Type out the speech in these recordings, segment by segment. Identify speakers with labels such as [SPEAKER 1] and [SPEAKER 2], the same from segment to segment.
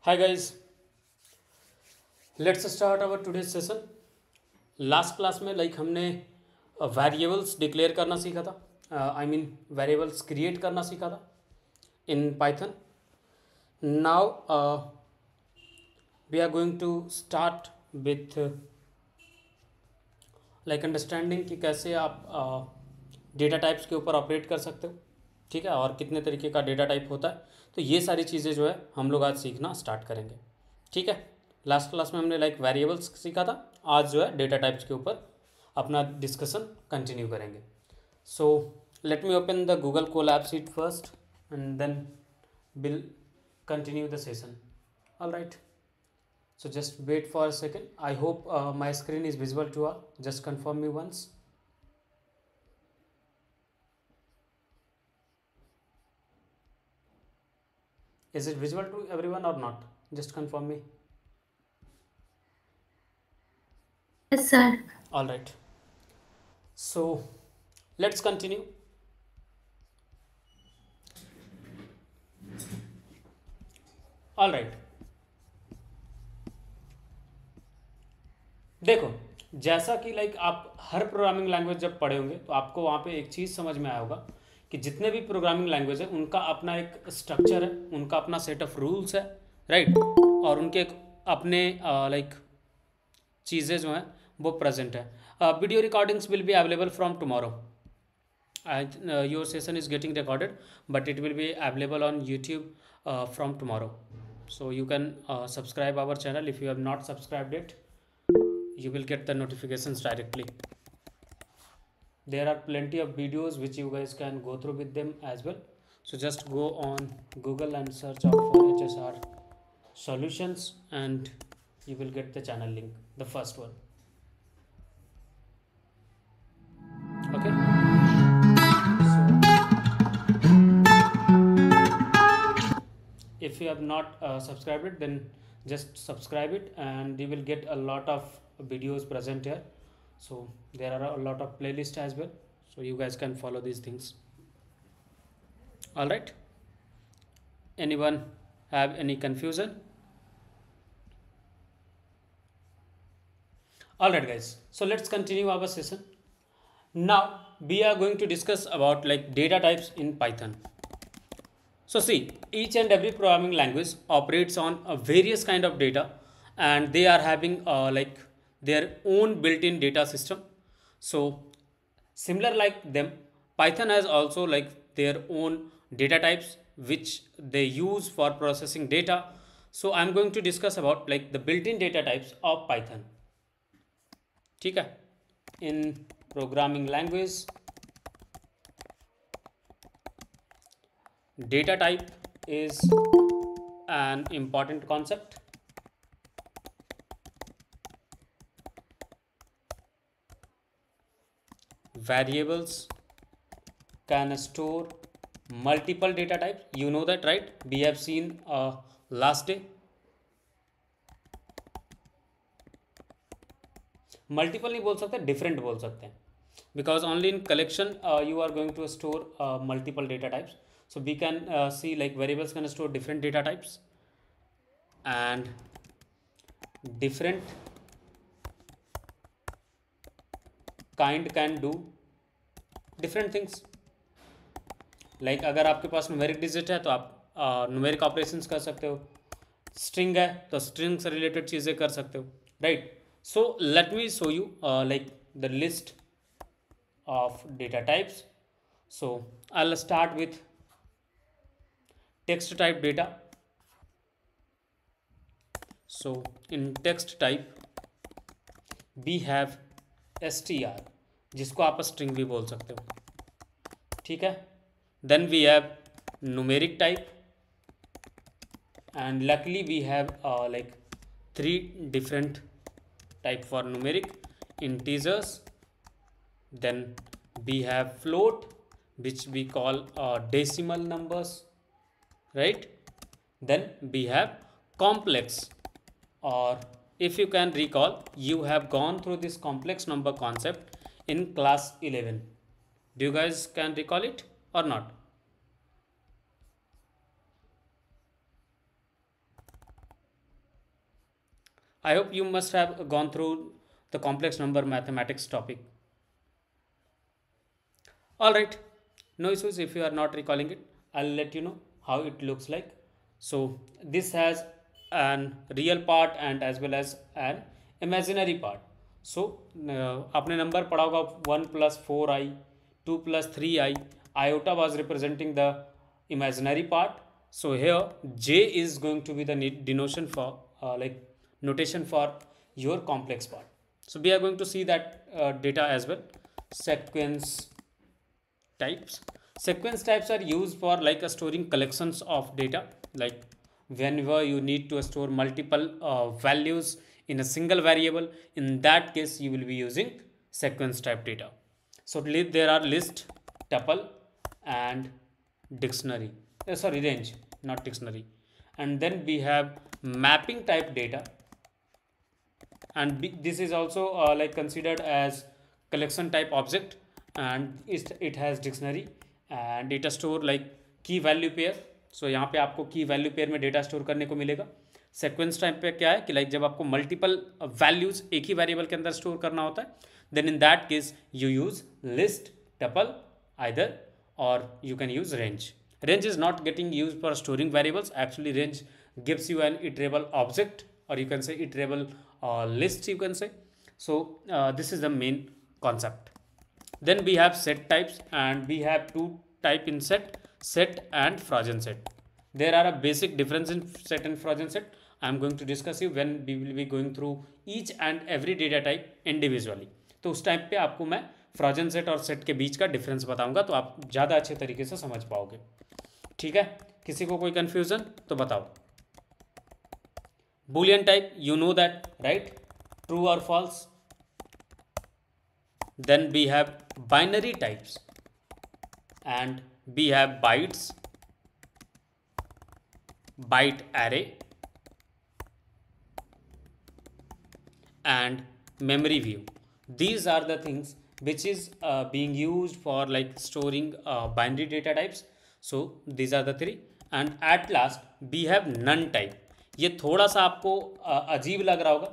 [SPEAKER 1] Hi guys, let's start our today's session. Last class में हमने variables declare करना सीखा था आई मीन वेरिएबल्स क्रिएट करना सीखा था in Python. Now we are going to start with understanding कि कैसे आप डेटा टाइप्स के ऊपर ऑपरेट कर सकते हो. ठीक है, और कितने तरीके का डेटा टाइप होता है. तो ये सारी चीज़ें जो है हम लोग आज सीखना स्टार्ट करेंगे. ठीक है, लास्ट क्लास में हमने वेरिएबल्स सीखा था. आज जो है डेटा टाइप्स के ऊपर अपना डिस्कशन कंटिन्यू करेंगे. So let me open the Google Colab sheet first and then will continue the session. All right, so just wait for a second. I hope my screen is visible to all. Just confirm me once. Is it visible to everyone or not? Just confirm me.
[SPEAKER 2] Yes, sir.
[SPEAKER 1] All right, so let's continue. All right, देखो, जैसा कि आप हर programming language जब पढ़े होंगे तो आपको वहाँ पे एक चीज़ समझ में आया होगा कि जितने भी प्रोग्रामिंग लैंग्वेज है उनका अपना एक स्ट्रक्चर है, उनका अपना सेट ऑफ रूल्स है, राइट. और उनके एक अपने चीज़ें जो हैं वो प्रेजेंट है. Video recordings will be available from tomorrow. Your session is getting recorded, but it will be available on YouTube from tomorrow. So you can subscribe our channel if you have not subscribed it. You will get the notifications directly. There are plenty of videos which you guys can go through with them as well. So just go on Google and search out for HSR solutions and you will get the channel link, the first one. Okay, so if you have not subscribed it, then just subscribe it and you will get a lot of videos present here. So there are a lot of playlists as well, so you guys can follow these things. All right, anyone have any confusion? All right guys, so let's continue our session. Now we are going to discuss about data types in Python. So see, each and every programming language operates on a various kind of data and they are having their own built-in data system. So similar like them, Python has also their own data types which they use for processing data. So I'm going to discuss about the built-in data types of Python. ठीक है, in programming language data type is an important concept. Variables can store multiple data types. You know that, right? We have seen last day. Multiple नहीं बोल सकते, different बोल सकते हैं, because only in collection you are going to store multiple data types. So we can see variables can store different data types and different kind can do different things. अगर आपके पास numeric digit है तो आप numeric operations कर सकते हो. String है तो स्ट्रिंग से रिलेटेड चीज़ें कर सकते हो, right. So let me show you the list of data types. So I'll start with text type data. So in text type we have str, जिसको आप स्ट्रिंग भी बोल सकते हो, ठीक है. Then we have numeric type and luckily we have 3 different type for numeric: integers, then we have float which we call decimal numbers, right. Then we have complex, or if you can recall, you have gone through this complex number concept in class 11. Do you guys can recall it or not? I hope you must have gone through the complex number mathematics topic. All right, no issues. If you are not recalling it, I'll let you know how it looks like. So this has an real part and as well as an imaginary part. So आपने number पढ़ा होगा 1 + 4i 2 + 3i. Iota was representing the imaginary part. So here j is going to be the denotation for like notation for your complex part. So we are going to see that data as well. Sequence types are used for like storing collections of data, like whenever you need to store multiple values in a single variable. In that case you will be using sequence type data. So there are list, tuple and dictionary, range, not dictionary. And then we have mapping type data, and this is also like considered as collection type object, and it has dictionary and data store like की value pair. सो यहाँ पे आपको की value pair में data store करने को मिलेगा. Sequence type पे क्या है कि लाइक जब आपको मल्टीपल वैल्यूज एक ही वेरिएबल के अंदर स्टोर करना होता है, then in that case you use list, tuple either, और you can use range. Range is not getting used for storing variables. Actually range gives you an iterable object, or you can say iterable list, you can say. So this is the main concept. Then we have set types, and we have two type in set and Frozen set. There are a basic difference in set and Frozen set. I am going to discuss you when we will be going through each and every data type individually. तो उस time पे आपको मैं frozen set और set के बीच का difference बताऊंगा, तो आप ज़्यादा अच्छे तरीके से समझ पाओगे. ठीक है, किसी को कोई कंफ्यूजन तो बताओ. Boolean type, you know that right, true और false. Then we have binary types, and we have bytes, byte array, and memory view. These are the things which is being used for like storing binary data types. So these are the three. And at last we have none type. ये थोड़ा सा आपको अजीब लग रहा होगा,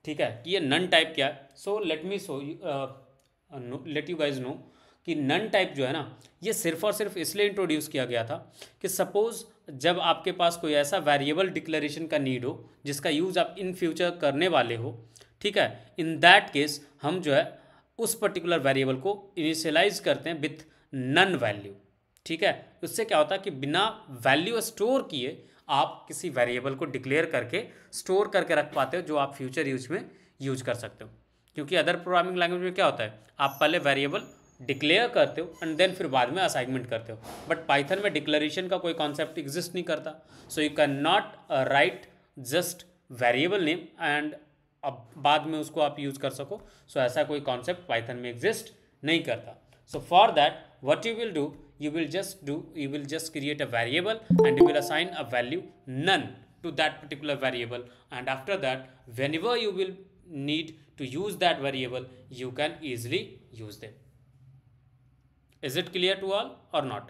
[SPEAKER 1] ठीक है, कि ये नन टाइप क्या है. So let me show let you guys know कि नन टाइप जो है ना, ये सिर्फ और सिर्फ इसलिए इंट्रोड्यूस किया गया था कि सपोज जब आपके पास कोई ऐसा वेरिएबल डिक्लेरेशन का नीड हो जिसका यूज़ आप इन फ्यूचर करने वाले हो, ठीक है, इन दैट केस हम जो है उस पर्टिकुलर वेरिएबल को इनिशियलाइज करते हैं विथ नन वैल्यू. ठीक है, उससे क्या होता है कि बिना वैल्यू स्टोर किए आप किसी वेरिएबल को डिक्लेयर करके स्टोर करके रख पाते हो, जो आप फ्यूचर यूज में यूज कर सकते हो. क्योंकि अदर प्रोग्रामिंग लैंग्वेज में क्या होता है, आप पहले वेरिएबल डिक्लेयर करते हो एंड देन फिर बाद में असाइनमेंट करते हो. बट पाइथन में डिक्लेरेशन का कोई कॉन्सेप्ट एग्जिस्ट नहीं करता. सो you can not right just variable name and अब बाद में उसको आप यूज़ कर सको. सो ऐसा कोई कॉन्सेप्ट पाइथन में एग्जिस्ट नहीं करता. So for that what you will do, you will just create a variable and you will assign a value none to that particular variable, and after that whenever you will need to use that variable you can easily use them. Is it clear to all or not?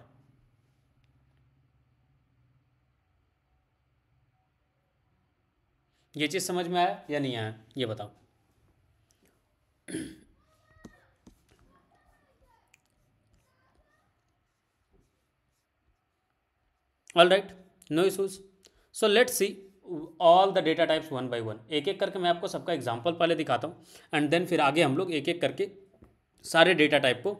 [SPEAKER 1] ये चीज समझ में आया या नहीं आया, ये बताओ. All right, no issues. So let's see all the data types one by one. एक एक करके मैं आपको सबका एग्जांपल पहले दिखाता हूँ एंड देन फिर आगे हम लोग एक एक करके सारे डेटा टाइप को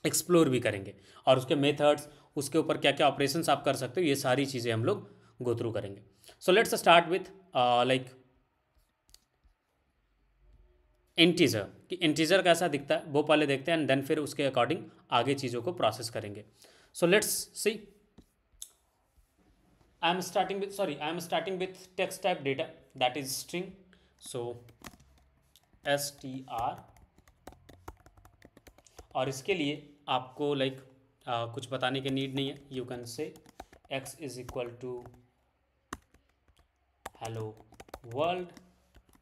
[SPEAKER 1] एक्सप्लोर भी करेंगे, और उसके मेथड्स, उसके ऊपर क्या क्या ऑपरेशंस आप कर सकते हो, ये सारी चीज़ें हम लोग गो थ्रू करेंगे. So let's start with like integer. कि इंटीजर कैसा दिखता है वो पहले देखते हैं एंड देन फिर उसके अकॉर्डिंग आगे चीज़ों को प्रोसेस करेंगे. सो let's C. I am starting with text type data, that is string. So str, और इसके लिए आपको लाइक कुछ बताने की नीड नहीं है. You can say x is equal to hello world,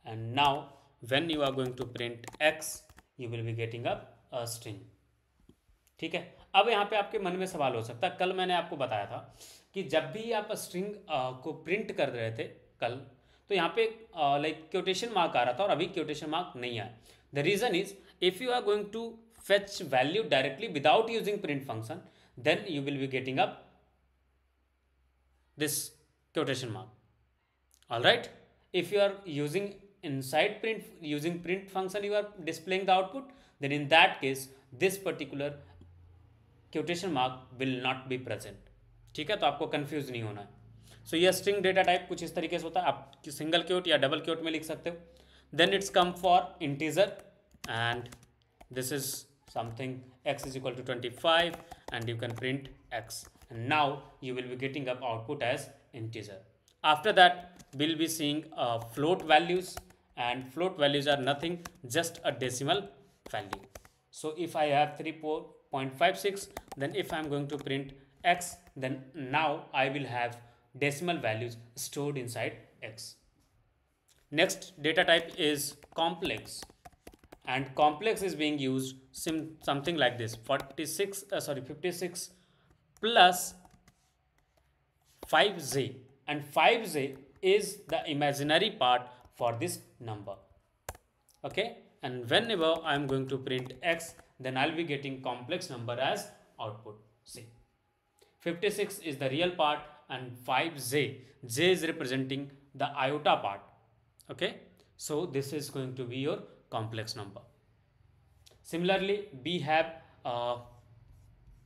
[SPEAKER 1] and now when you are going to print x you will be getting a string. ठीक है, अब यहाँ पे आपके मन में सवाल हो सकता है, कल मैंने आपको बताया था कि जब भी आप स्ट्रिंग को प्रिंट कर रहे थे कल, तो यहाँ पे लाइक क्योटेशन मार्क आ रहा था और अभी क्योटेशन मार्क नहीं आया. The reason is if you are going to fetch value directly without using print function, then you will be getting up this quotation mark. All right, if you are using inside print, using print function, you are displaying the output, then in that case this particular quotation mark will not be present. ठीक है, तो आपको confuse नहीं होना है. सो यह string data type कुछ इस तरीके से होता है. आप सिंगल क्योट या डबल क्योट में लिख सकते हो. Then it's come for integer and this is something x is equal to 25 and you can print x, and now you will be getting up output as integer. After that we'll be seeing float values, and float values are nothing, just a decimal value. So if I have 3.56, then if I'm going to print x, then now I will have decimal values stored inside x. Next data type is complex, and complex is being used something like this: 56 plus 5z, and 5z is the imaginary part for this number. Okay, and whenever I am going to print x, then I'll be getting complex number as output. See, 56 is the real part and 5z, j is representing the iota part. Okay, so this is going to be your complex number. Similarly, we have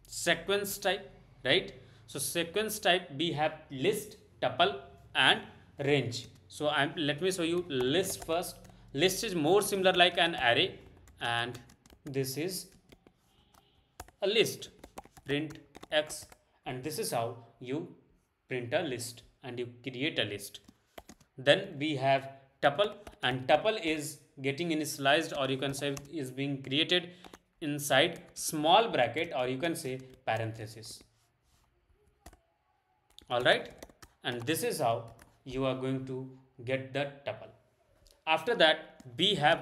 [SPEAKER 1] sequence type, right? So sequence type we have list, tuple and range. So let me show you list first. List is more similar like an array, and this is a list. Print x, and this is how you print a list and you create a list. Then we have tuple, and tuple is getting initialized, or you can say is being created inside small bracket, or you can say parenthesis. All right, and this is how you are going to get the tuple. After that we have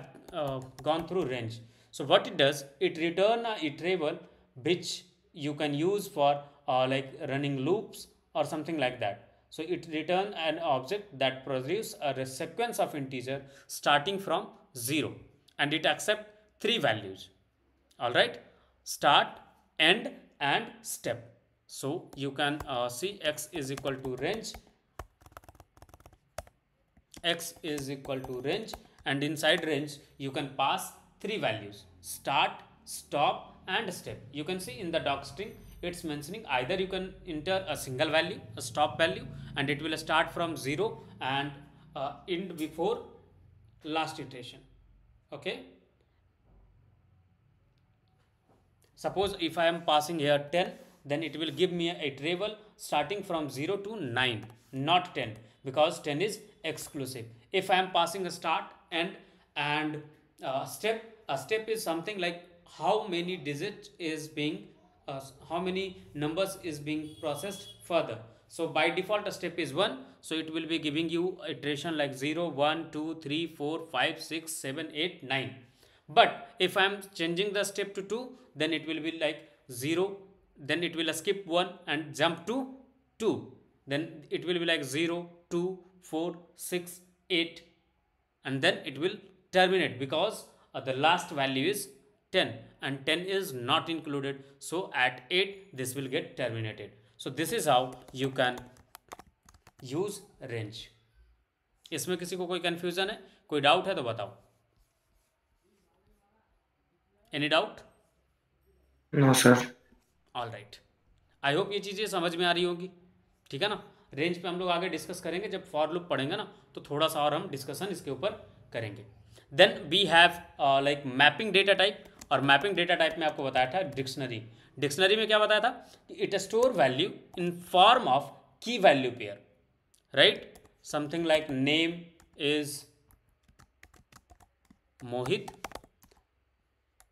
[SPEAKER 1] gone through range. So what it does, it return a iterable which you can use for like running loops or something like that. So it return an object that produces a sequence of integer starting from 0, and it accept 3 values. All right, start, end and step. So you can see x is equal to range, x is equal to range, and inside range you can pass 3 values: start, stop and step. You can see in the docstring it's mentioning either you can enter a single value, a stop value, and it will start from 0 and end before last iteration. Okay, suppose if I am passing here 10, then it will give me a iterable starting from 0 to 9, not 10, because 10 is exclusive. If I am passing a start, end and step, a step is something like how many digits is being how many numbers is being processed further. So by default a step is 1, so it will be giving you iteration like 0, 1, 2, 3, 4, 5, 6, 7, 8, 9. But if I am changing the step to 2, then it will be like 0, then it will skip 1 and jump to 2, then it will be like 0, 2, 4, 6, 8, and then it will terminate because the last value is 10 and 10 is not included. So at 8 this will get terminated. So this is how you can use range. इसमें किसी को कोई confusion है, कोई doubt है तो बताओ. Any doubt?
[SPEAKER 3] No sir.
[SPEAKER 1] All right, I hope ये चीज़ें समझ में आ रही होगी. ठीक है ना. रेंज पे हम लोग आगे डिस्कस करेंगे, जब फॉर लूप पढ़ेंगे ना तो थोड़ा सा और हम डिस्कशन इसके ऊपर करेंगे. Then we have like mapping data type, और मैपिंग डेटा टाइप में आपको बताया था डिक्शनरी. डिक्शनरी में क्या बताया था कि it store value in form of key value pair, right. Something like name is Mohit,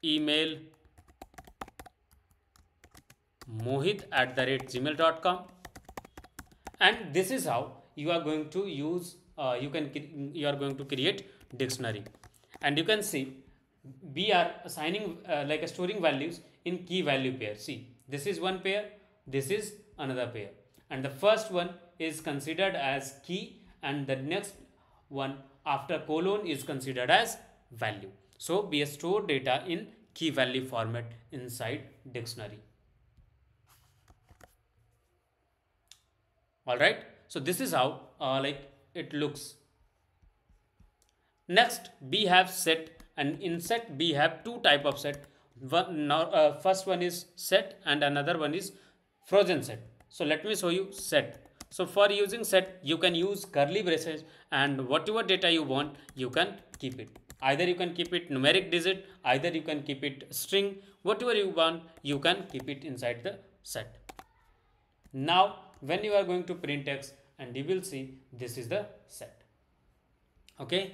[SPEAKER 1] email mohit@gmail.com, and this is how you are going to use you are going to create dictionary. And you can see we are assigning like storing values in key value pair. See, this is one pair, this is another pair, and the first one is considered as key, and the next one after colon is considered as value. So we store data in key value format inside dictionary. All right, so this is how like it looks. Next we have set, and in set we have two type of set. One now, first one is set and another one is frozen set. So let me show you set. So for using set you can use curly braces, and whatever data you want you can keep it. Either you can keep it numeric digit, either you can keep it string, whatever you want you can keep it inside the set. Now when you are going to print x, and you will see this is the set. Okay,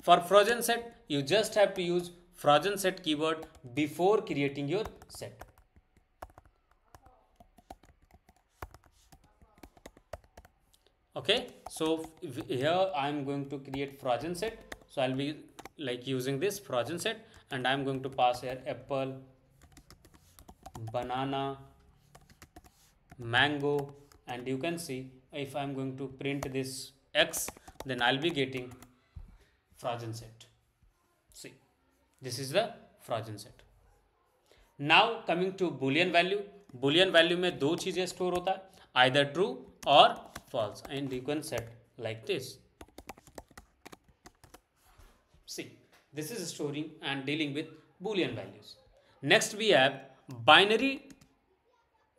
[SPEAKER 1] for frozen set you just have to use frozen set keyword before creating your set. Okay, so here I am going to create frozen set, so I'll be like using this frozen set, and I'm going to pass here apple, banana, mango, and you can see if I'm going to print this x, then I'll be getting frozen set. See, this is the frozen set. Now coming to boolean value. Boolean value में दो चीजें store होता है, either true or false, and you can set like this. See, this is storing and dealing with boolean values. Next we have binary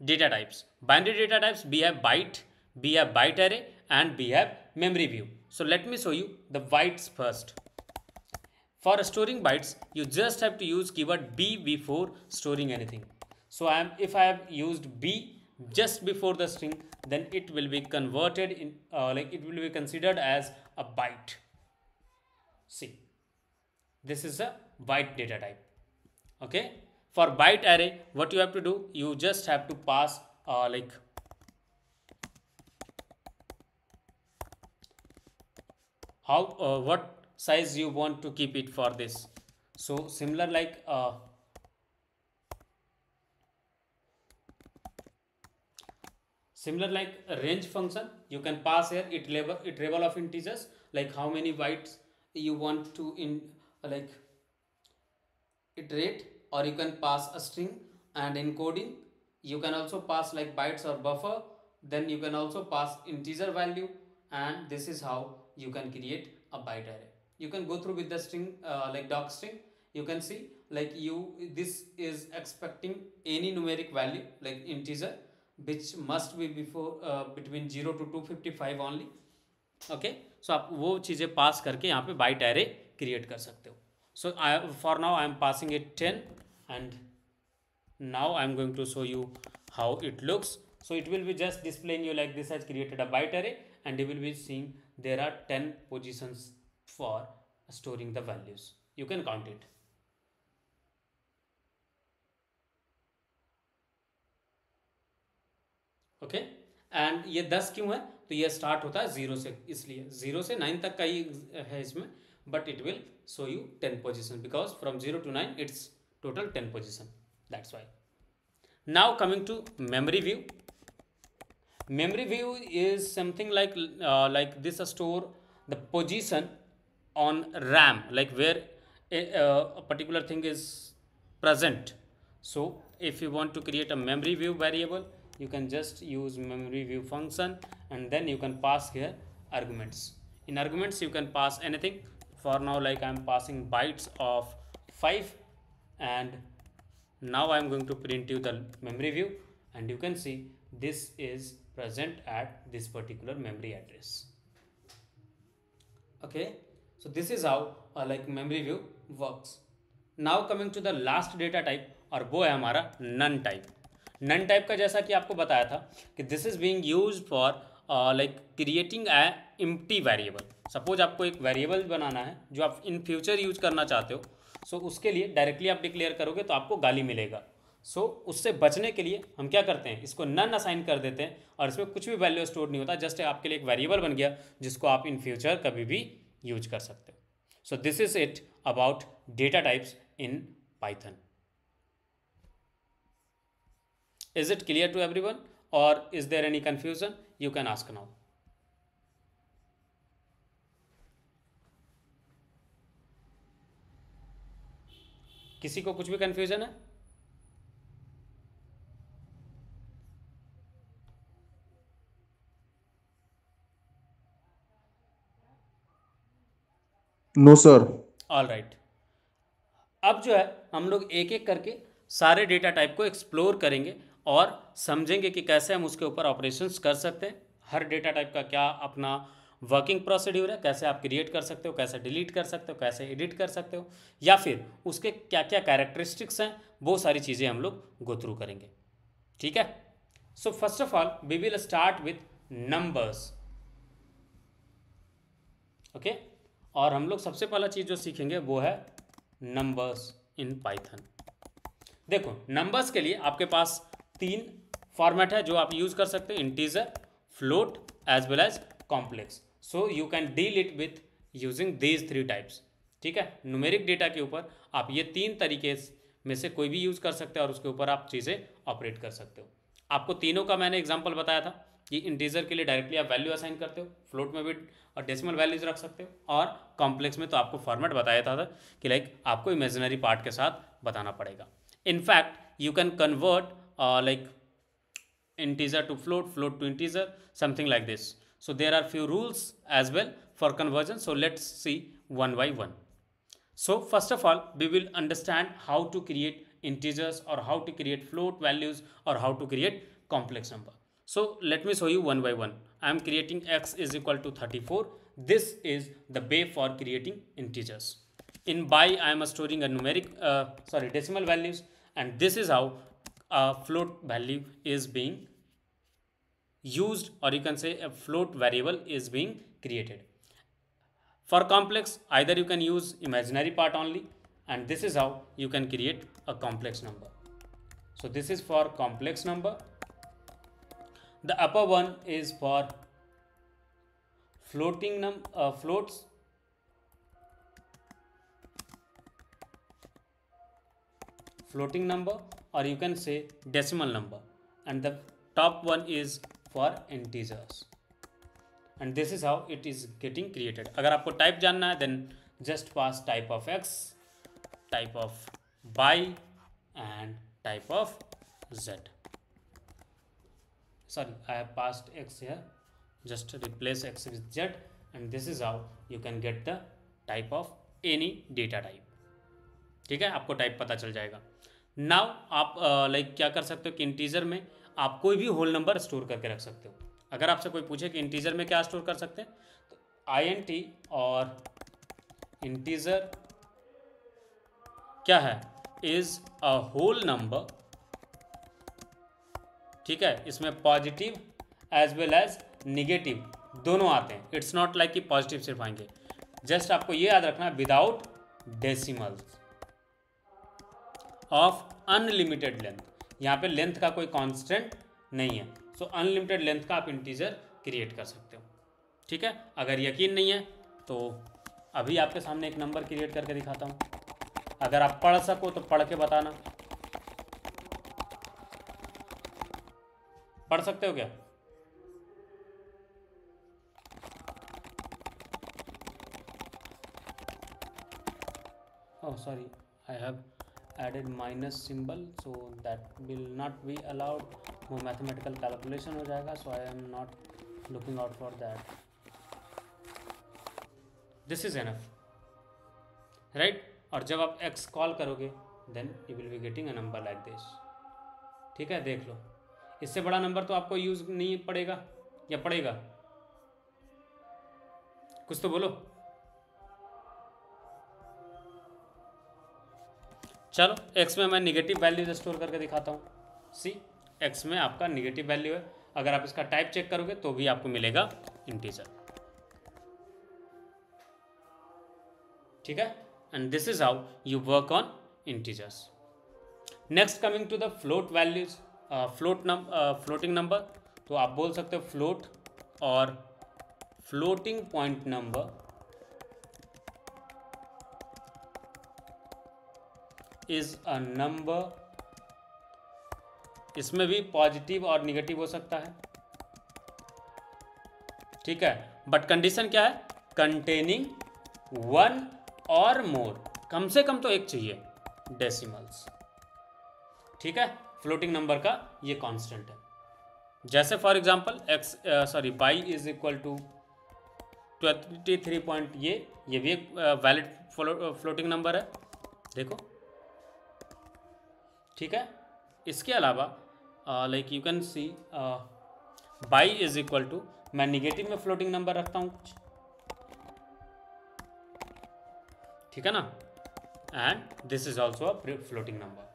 [SPEAKER 1] data types. Binary data types, we have byte, we have byte array, and we have memory view. So let me show you the bytes first. For storing bytes you just have to use keyword b before storing anything. So if I have used b just before the string, then it will be converted in like it will be considered as a byte. See, this is a byte data type. Okay, for byte array what you have to do, you just have to pass like how what size you want to keep it for this. So similar like a range function you can pass here iterable of integers, like how many bytes you want to in like iterate, or you can pass a string and encoding. You can also pass like bytes or buffer, then you can also pass integer value, and this is how you can create a byte array. You can go through with the string like doc string. You can see like this is expecting any numeric value like integer, which must be before between 0 to 255 only. Okay, so आप वो चीज़ें पास करके यहाँ पे bite array create कर सकते हो. So for now I am passing it 10, and now I am going to show you how it looks. So it will be just displaying you like this has created a byte array, and you will be seeing there are 10 positions for storing the values. You can count it. Okay, and ये 10 क्यों है, तो ये start होता है 0 से, इसलिए 0 से 9 तक का ही है इसमें, but it will show you 10 position because from 0 to 9 it's total 10 position, that's why. Now coming to memory view. Memory view is something like this store the position on RAM, like where a particular thing is present. So if you want to create a memory view variable, you can just use memory view function, and then you can pass here arguments. In arguments you can pass anything. For now, like I am passing bytes of 5, and now I am going to print you the memory view, and you can see this is present at this particular memory address. Okay, so this is how like memory view works. Now coming to the last data type, और वो है हमारा none type. None type का जैसा कि आपको बताया था कि this is being used for like creating a empty variable. Suppose आपको एक वेरिएबल बनाना है जो आप इन फ्यूचर यूज करना चाहते हो, सो उसके लिए डायरेक्टली आप डिक्लेयर करोगे तो आपको गाली मिलेगा. सो उससे बचने के लिए हम क्या करते हैं, इसको नन असाइन कर देते हैं, और इसमें कुछ भी वैल्यू स्टोर नहीं होता, जस्ट आपके लिए एक वेरिएबल बन गया जिसको आप इन फ्यूचर कभी भी यूज कर सकते हो. So this is it about data types in Python. Is it clear to everyone, और is there any confusion? You can ask now. किसी को कुछ भी कंफ्यूजन है?
[SPEAKER 4] No sir.
[SPEAKER 1] ऑल राइट, अब जो है हम लोग एक एक करके सारे डेटा टाइप को एक्सप्लोर करेंगे और समझेंगे कि कैसे हम उसके ऊपर ऑपरेशंस कर सकते हैं। हर डेटा टाइप का क्या अपना वर्किंग प्रोसीड्यूर है, कैसे आप क्रिएट कर सकते हो, कैसे डिलीट कर सकते हो, कैसे एडिट कर सकते हो, या फिर उसके क्या क्या कैरेक्टरिस्टिक्स हैं, वो सारी चीज़ें हम लोग गो थ्रू करेंगे। ठीक है, so first of all we will start with numbers. Okay, और हम लोग सबसे पहला चीज़ जो सीखेंगे वो है नंबर्स इन पाइथन। देखो, नंबर्स के लिए आपके पास 3 फॉर्मेट है जो आप यूज कर सकते हैं, integer, float as well as complex. So you can deal it with using these 3 types. ठीक है, न्यूमेरिक डेटा के ऊपर आप ये 3 तरीके में से कोई भी यूज कर सकते हैं और उसके ऊपर आप चीज़ें ऑपरेट कर सकते हो। आपको तीनों का मैंने एग्जाम्पल बताया था कि इंटीजर के लिए डायरेक्टली आप वैल्यू असाइन करते हो, फ्लोट में भी और डेसिमल वैल्यूज रख सकते हो, और कॉम्प्लेक्स में तो आपको फॉर्मेट बताया था कि लाइक आपको इमेजिनरी पार्ट के साथ बताना पड़ेगा। In fact, you can convert like integer to float, float to integer, something like this. So there are few rules as well for conversion. So let's see one by one. So first of all, we will understand how to create integers or how to create float values or how to create complex number. So let me show you one by one. I am creating x is equal to 34. This is the way for creating integers. In by I am storing a numeric decimal values, and this is how a float value is being used, or you can say a float variable is being created. For complex, either you can use imaginary part only, and this is how you can create a complex number. So this is for complex number. The upper one is for floats. Floating number, or you can say decimal number, and the top one is for integers, and this is how it is getting created. अगर आपको type जानना है, then just pass type of x, type of y and type of z. Sorry, I have passed x here, just replace x with z, and this is how you can get the type of any data type. ठीक है, आपको type पता चल जाएगा। Now आप like क्या कर सकते हो कि इंटीजर में आप कोई भी होल नंबर स्टोर करके रख सकते हो। अगर आपसे कोई पूछे कि इंटीजर में क्या स्टोर कर सकते हैं, तो INT और इंटीजर क्या है, इज अ होल नंबर। ठीक है, इसमें positive as well as negative दोनों आते हैं। इट्स नॉट लाइक कि पॉजिटिव सिर्फ आएंगे। जस्ट आपको ये याद रखना है, without decimals of unlimited length. यहाँ पे लेंथ का कोई कांस्टेंट नहीं है, सो अनलिमिटेड लेंथ का आप इंटीजर क्रिएट कर सकते हो। ठीक है, अगर यकीन नहीं है तो अभी आपके सामने एक नंबर क्रिएट करके दिखाता हूँ। अगर आप पढ़ सको तो पढ़ के बताना। पढ़ सकते हो क्या? oh sorry, I have added minus symbol, so that will not be allowed. वो मैथमेटिकल कैलकुलेशन हो जाएगा, so I am not looking out for that. This is enough, right? और जब आप x कॉल करोगे then you will be getting a number like this. ठीक है, देख लो। इससे बड़ा नंबर तो आपको यूज नहीं पड़ेगा या पड़ेगा? कुछ तो बोलो। चलो, x में मैं निगेटिव वैल्यूज स्टोर करके दिखाता हूँ। सी, x में आपका निगेटिव वैल्यू है। अगर आप इसका टाइप चेक करोगे तो भी आपको मिलेगा इंटीजर। ठीक है, and this is how you work on integers. Next coming to the float values, floating number, तो आप बोल सकते हो फ्लोट और floating point number is a number. इसमें भी पॉजिटिव और निगेटिव हो सकता है। ठीक है, बट कंडीशन क्या है? कंटेनिंग वन और मोर, कम से कम तो एक चाहिए। डेसिमल्स। ठीक है, फ्लोटिंग नंबर का ये कांस्टेंट है। जैसे for example y is equal to 23 point, ये भी एक वैलिड फ्लोटिंग नंबर है, देखो। ठीक है, इसके अलावा like you can see y is equal to, मैं निगेटिव में फ्लोटिंग नंबर रखता हूँ कुछ, ठीक है ना, and this is also a floating number.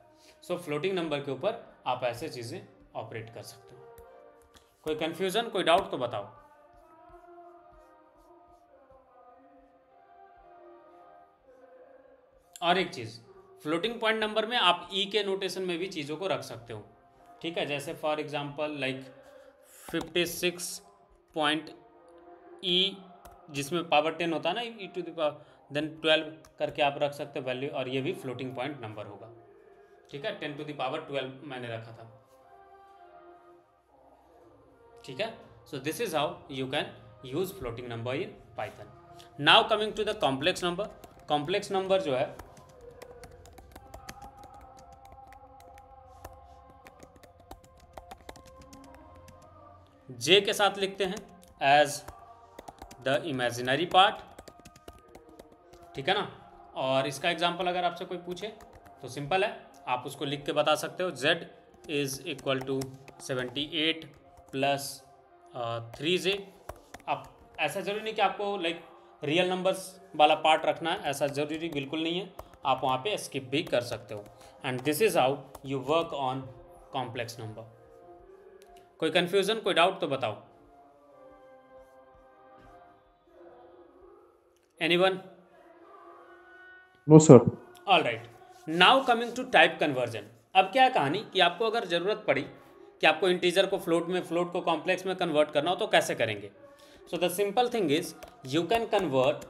[SPEAKER 1] So floating number के ऊपर आप ऐसे चीज़ें ऑपरेट कर सकते हो। कोई कंफ्यूजन, कोई डाउट तो बताओ। और एक चीज़, फ्लोटिंग पॉइंट नंबर में आप ई के नोटेशन में भी चीज़ों को रख सकते हो। ठीक है, जैसे फॉर एग्जांपल लाइक 56 पॉइंट ई, जिसमें पावर 10 होता है ना, ई टू द पावर देन 12 करके आप रख सकते हो वैल्यू, और ये भी फ्लोटिंग पॉइंट नंबर होगा। ठीक है, 10 टू द पावर 12 मैंने रखा था। ठीक है, so this is how you can use floating number in Python. Now coming to the complex number. Complex number जो है जे के साथ लिखते हैं एज द इमेजिनरी पार्ट, ठीक है ना। और इसका एग्जांपल अगर आपसे कोई पूछे तो सिंपल है, आप उसको लिख के बता सकते हो, z is equal to 78 plus 3j। अब ऐसा ज़रूरी नहीं कि आपको लाइक रियल नंबर्स वाला पार्ट रखना है, ऐसा ज़रूरी बिल्कुल नहीं है, आप वहाँ पे स्किप भी कर सकते हो। And this is how you work on complex number. कोई कंफ्यूजन, कोई डाउट तो बताओ। Anyone?
[SPEAKER 4] No sir.
[SPEAKER 1] All right, now coming to type conversion. अब क्या है कहानी कि आपको अगर ज़रूरत पड़ी कि आपको इंटीजर को फ्लोट में, फ्लोट को कॉम्प्लेक्स में कन्वर्ट करना हो तो कैसे करेंगे। So the simple thing is you can convert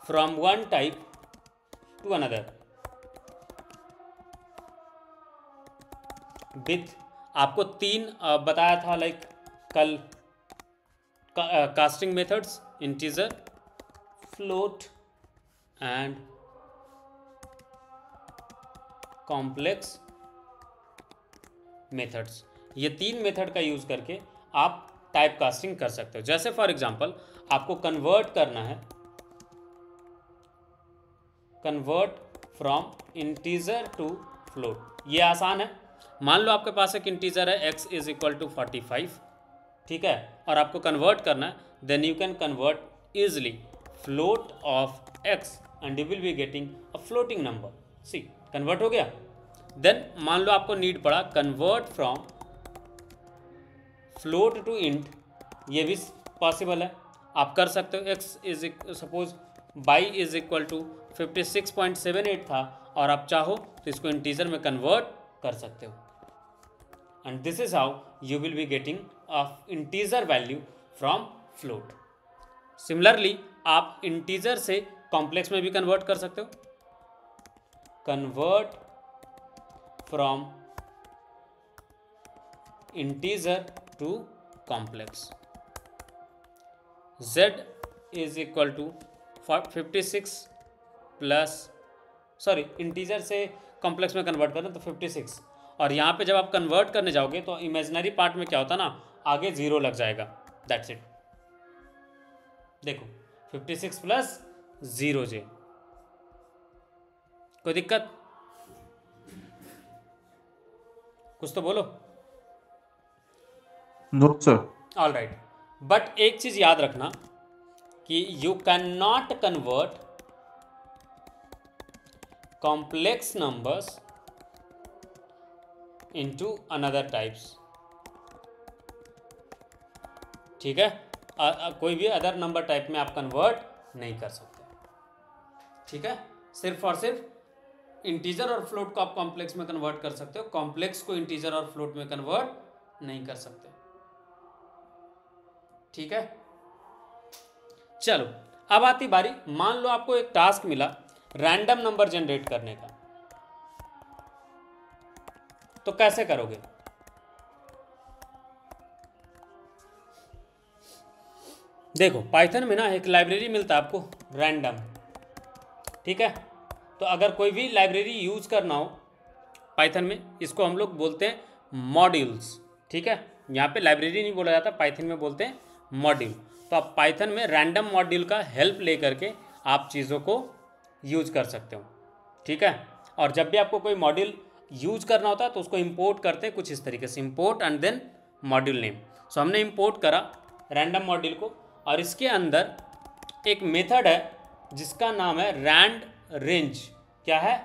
[SPEAKER 1] from one type two another with, आपको 3 बताया था लाइक कल, casting methods, integer, float and complex methods. ये 3 मेथड का यूज करके आप टाइप कास्टिंग कर सकते हो। जैसे फॉर एग्जांपल आपको कन्वर्ट करना है, convert from integer to float, ये आसान है। मान लो आपके पास एक इंटीजर है x इज इक्वल टू 45, ठीक है, और आपको कन्वर्ट करना है, then you can convert easily float of x and you will be getting a floating number. See, convert हो गया। देन मान लो आपको नीड पड़ा convert from float to int, ये भी पॉसिबल है, आप कर सकते हो। x is suppose y is equal to 56.78 था और आप चाहो तो इसको इंटीजर में कन्वर्ट कर सकते हो, and this is how you will be getting a integer value from float. Similarly आप इंटीजर से कॉम्प्लेक्स में भी कन्वर्ट कर सकते हो, convert from integer to complex. z is equal to 56 plus, sorry integer से कॉम्प्लेक्स में कन्वर्ट करना तो 56, और यहाँ पे जब आप कन्वर्ट करने जाओगे तो इमेजिनरी पार्ट में क्या होता ना, आगे 0 लग जाएगा, दैट्स इट। देखो 56 प्लस 0j, कोई दिक्कत? कुछ तो बोलो।
[SPEAKER 4] No sir.
[SPEAKER 1] All right, but एक चीज याद रखना कि you can not convert complex numbers into another types, ठीक है, कोई भी अदर नंबर टाइप में आप कन्वर्ट नहीं कर सकते, ठीक है। सिर्फ और सिर्फ इंटीजर और फ्लोट को आप कॉम्प्लेक्स में कन्वर्ट कर सकते हो, कॉम्प्लेक्स को इंटीजर और फ्लोट में कन्वर्ट नहीं कर सकते, ठीक है। चलो अब आती बारी, मान लो आपको एक टास्क मिला रैंडम नंबर जनरेट करने का, तो कैसे करोगे? देखो पाइथन में ना एक लाइब्रेरी मिलता है आपको, रैंडम, ठीक है। तो अगर कोई भी लाइब्रेरी यूज करना हो पाइथन में, इसको हम लोग बोलते हैं मॉड्यूल्स, ठीक है। यहाँ पे लाइब्रेरी नहीं बोला जाता, पाइथन में बोलते हैं मॉड्यूल। तो आप पाइथन में रैंडम मॉड्यूल का हेल्प ले करके आप चीज़ों को यूज कर सकते हो, ठीक है। और जब भी आपको कोई मॉड्यूल यूज करना होता है तो उसको इंपोर्ट करते हैं कुछ इस तरीके से, import and then module name. So हमने इंपोर्ट करा रैंडम मॉड्यूल को, और इसके अंदर एक मेथड है जिसका नाम है रैंड रेंज। क्या है?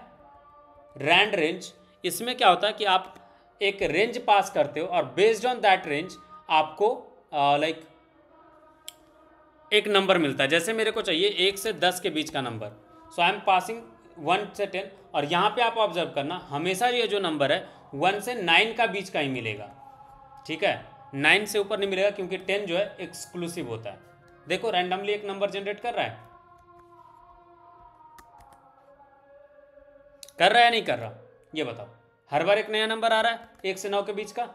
[SPEAKER 1] Rand range. इसमें क्या होता है कि आप एक रेंज पास करते हो और बेस्ड ऑन दैट रेंज आपको लाइक एक नंबर मिलता है। जैसे मेरे को चाहिए 1 से 10 के बीच का number, so I am passing 1 से 10, और यहाँ पे आप ऑब्जर्व करना हमेशा ये जो नंबर है 1 से 9 का बीच का ही मिलेगा, ठीक है। 9 से ऊपर नहीं मिलेगा क्योंकि 10 जो है एक्सक्लूसिव होता है। देखो रैंडमली एक नंबर जनरेट कर रहा है या नहीं कर रहा, ये बताओ। हर बार एक नया नंबर आ रहा है 1 से 9 के बीच का,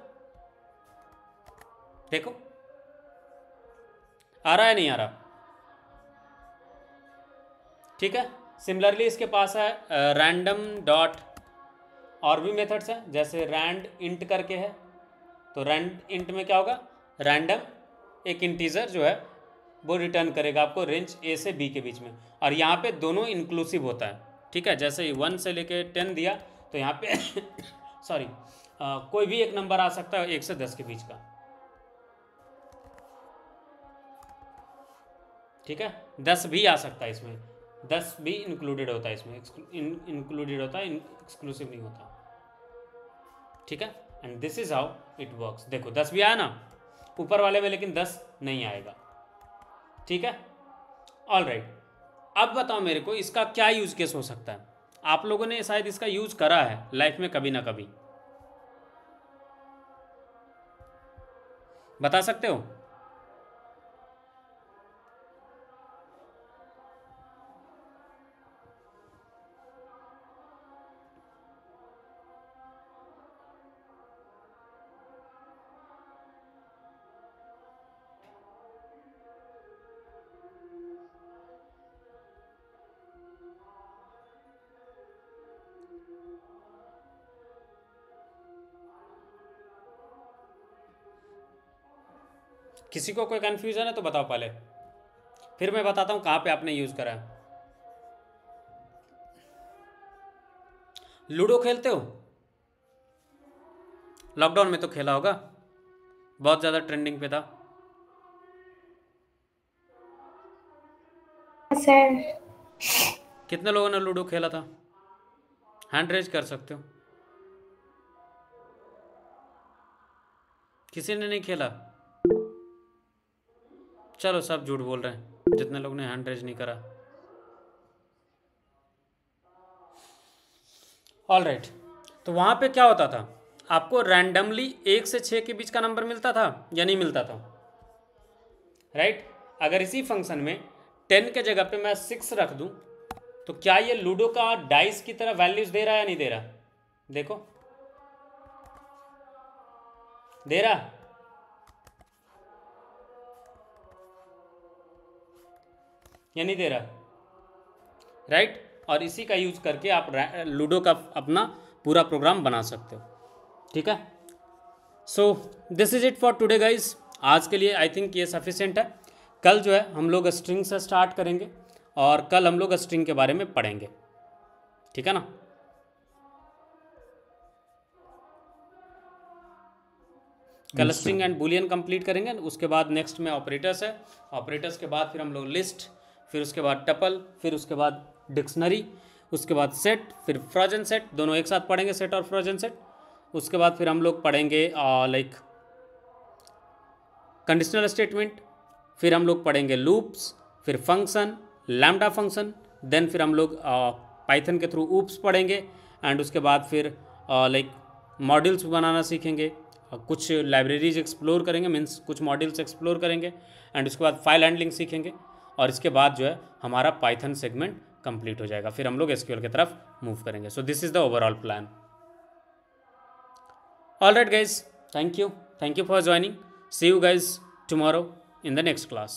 [SPEAKER 1] देखो आ रहा है नहीं आ रहा, ठीक है। सिमिलरली इसके पास है रैंडम डॉट, और भी मेथड्स हैं जैसे रैंड इंट करके है। तो रैंड इंट में क्या होगा, रैंडम एक इंटीजर जो है वो रिटर्न करेगा आपको रेंज ए से बी के बीच में, और यहाँ पे दोनों इंक्लूसिव होता है, ठीक है। जैसे ही 1 से लेके 10 दिया तो यहाँ पे सॉरी कोई भी एक नंबर आ सकता है 1 से 10 के बीच का, ठीक है। 10 भी आ सकता है इसमें, 10 भी इंक्लूडेड होता है इसमें, इंक्लूडेड होता है, एक्सक्लूसिव नहीं होता, ठीक है। And this is how it works. देखो 10 भी आया ना ऊपर वाले में, लेकिन 10 नहीं आएगा, ठीक है। ऑल राइट, अब बताओ मेरे को इसका क्या यूज केस हो सकता है। आप लोगों ने शायद इसका यूज करा है लाइफ में कभी ना कभी, बता सकते हो? किसी को कोई कंफ्यूजन है तो बताओ पहले, फिर मैं बताता हूँ कहाँ पे आपने यूज़ करा है। लूडो खेलते हो? लॉकडाउन में तो खेला होगा, बहुत ज़्यादा ट्रेंडिंग पे था।
[SPEAKER 2] सर
[SPEAKER 1] कितने लोगों ने लूडो खेला था? हैंड रेज कर सकते हो। किसी ने नहीं खेला? चलो सब झूठ बोल रहे हैं जितने लोग ने हैंड रेज नहीं करा। ऑल राइट, तो वहाँ पे क्या होता था, आपको रैंडमली 1 से 6 के बीच का नंबर मिलता था या नहीं मिलता था, राइट। अगर इसी फंक्शन में 10 के जगह पे मैं 6 रख दूं तो क्या ये लूडो का डाइस की तरह वैल्यूज दे रहा है या नहीं दे रहा? देखो दे रहा, या नहीं दे रहा, राइट। और इसी का यूज करके आप लूडो का अपना पूरा प्रोग्राम बना सकते हो, ठीक है। So this is it for today guys. आज के लिए आई थिंक ये सफिशिएंट है। कल जो है हम लोग स्ट्रिंग से स्टार्ट करेंगे और कल हम लोग स्ट्रिंग के बारे में पढ़ेंगे, ठीक है ना। कल स्ट्रिंग एंड बुलियन कंप्लीट करेंगे, उसके बाद नेक्स्ट में ऑपरेटर्स है, ऑपरेटर्स के बाद फिर हम लोग लिस्ट, फिर उसके बाद टपल, फिर उसके बाद डिक्शनरी, उसके बाद सेट, फिर फ्रोजन सेट, दोनों एक साथ पढ़ेंगे सेट और फ्रोजन सेट। उसके बाद फिर हम लोग पढ़ेंगे लाइक कंडीशनल स्टेटमेंट, फिर हम लोग पढ़ेंगे लूप्स, फिर फंक्शन, लैम्डा फंक्शन, देन फिर हम लोग पाइथन के थ्रू ऊप्स पढ़ेंगे, एंड उसके बाद फिर लाइक मॉड्यूल्स बनाना सीखेंगे, कुछ लाइब्रेरीज एक्सप्लोर करेंगे, मीन्स कुछ मॉड्यूल्स एक्सप्लोर करेंगे, एंड उसके बाद फाइल हैंडलिंग सीखेंगे, और इसके बाद जो है हमारा पाइथन सेगमेंट कंप्लीट हो जाएगा, फिर हम लोग एसक्यूएल की तरफ मूव करेंगे। So this is the overall plan. All right guys, thank you for joining. See you guys tomorrow in the next class.